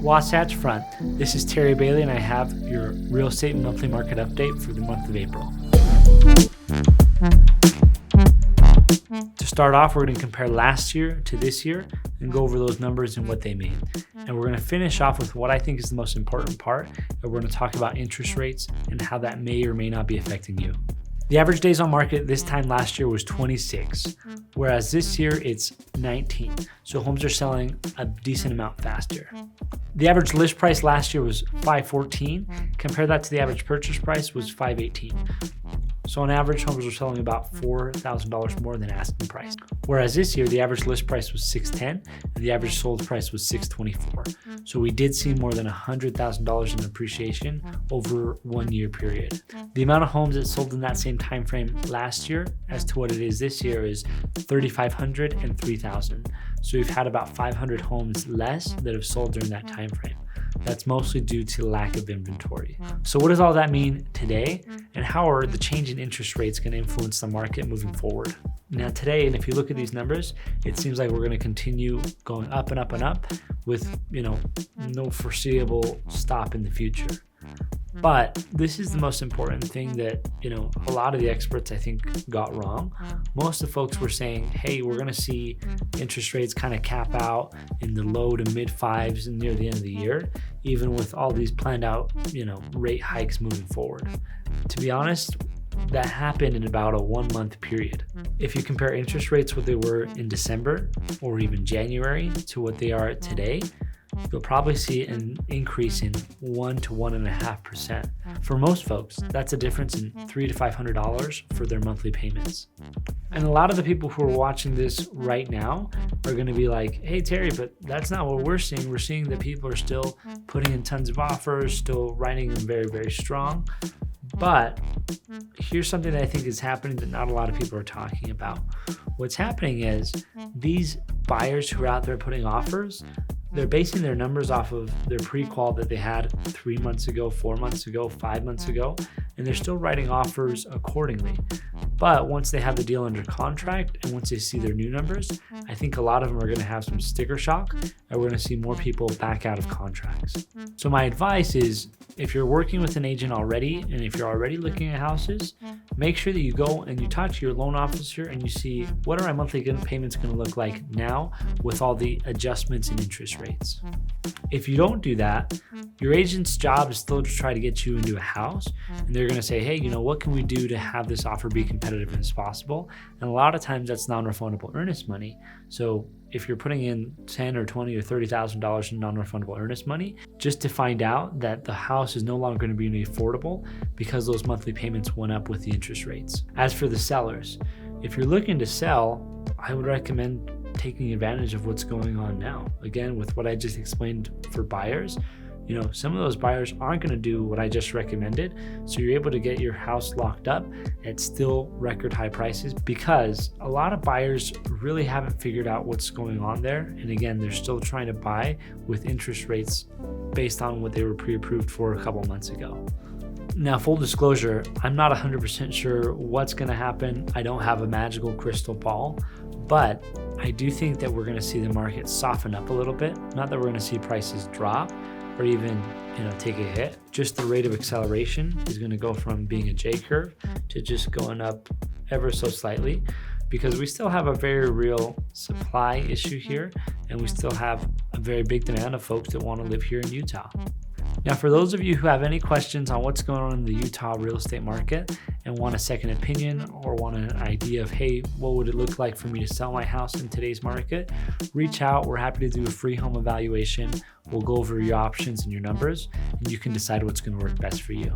Wasatch Front. This is Terry Bailey, and I have your real estate monthly market update for the month of April. To start off, we're going to compare last year to this year and go over those numbers and what they mean. And we're going to finish off with what I think is the most important part, and we're going to talk about interest rates and how that may or may not be affecting you. The average days on market this time last year was 26, whereas this year it's 19. So homes are selling a decent amount faster. The average list price last year was $514. Compare that to the average purchase price was $518. So on average, homes were selling about $4,000 more than asking price. Whereas this year, the average list price was $610 and the average sold price was $624. So we did see more than $100,000 in appreciation over 1 year period. The amount of homes that sold in that same time frame last year as to what it is this year is 3,500 and 3,000. So we've had about 500 homes less that have sold during that time frame. That's mostly due to lack of inventory. So what does all that mean today? And how are the change in interest rates going to influence the market moving forward? Now today, and if you look at these numbers, it seems like we're going to continue going up and up and up with, no foreseeable stop in the future. But this is the most important thing that, a lot of the experts I think got wrong. Most of the folks were saying, hey, we're going to see interest rates kind of cap out in the low to mid fives near the end of the year, even with all these planned out, rate hikes moving forward. To be honest, that happened in about a 1 month period. If you compare interest rates, what they were in December or even January to what they are today, you'll probably see an increase in 1 to 1.5%. For most folks, that's a difference in $300 to $500 for their monthly payments. And a lot of the people who are watching this right now are going to be like, hey, Terry, but that's not what we're seeing. We're seeing that people are still putting in tons of offers, still writing them very, very strong. But here's something that I think is happening that not a lot of people are talking about. What's happening is these buyers who are out there putting offers, they're basing their numbers off of their pre-qual that they had 3 months ago, 4 months ago, 5 months ago, and they're still writing offers accordingly. But once they have the deal under contract and once they see their new numbers, I think a lot of them are going to have some sticker shock and we're going to see more people back out of contracts. So my advice is, if you're working with an agent already and if you're already looking at houses, make sure that you go and you talk to your loan officer and you see, what are my monthly payments going to look like now with all the adjustments in interest rates. If you don't do that, your agent's job is still to try to get you into a house, and they're going to say, hey, what can we do to have this offer be competitive as possible? And a lot of times that's non-refundable earnest money. So if you're putting in $10,000 or $20,000 or $30,000 in non-refundable earnest money, just to find out that the house is no longer going to be affordable because those monthly payments went up with the interest rates. As for the sellers, if you're looking to sell, I would recommend taking advantage of what's going on now. Again, with what I just explained for buyers, some of those buyers aren't going to do what I just recommended. So you're able to get your house locked up at still record high prices because a lot of buyers really haven't figured out what's going on there. And again, they're still trying to buy with interest rates based on what they were pre-approved for a couple months ago. Now, full disclosure, I'm not 100% sure what's going to happen. I don't have a magical crystal ball, but I do think that we're going to see the market soften up a little bit. Not that we're going to see prices drop or even, take a hit. Just the rate of acceleration is going to go from being a J curve to just going up ever so slightly, because we still have a very real supply issue here, and we still have a very big demand of folks that want to live here in Utah. Now, for those of you who have any questions on what's going on in the Utah real estate market and want a second opinion or want an idea of, hey, what would it look like for me to sell my house in today's market, reach out. We're happy to do a free home evaluation. We'll go over your options and your numbers, and you can decide what's going to work best for you.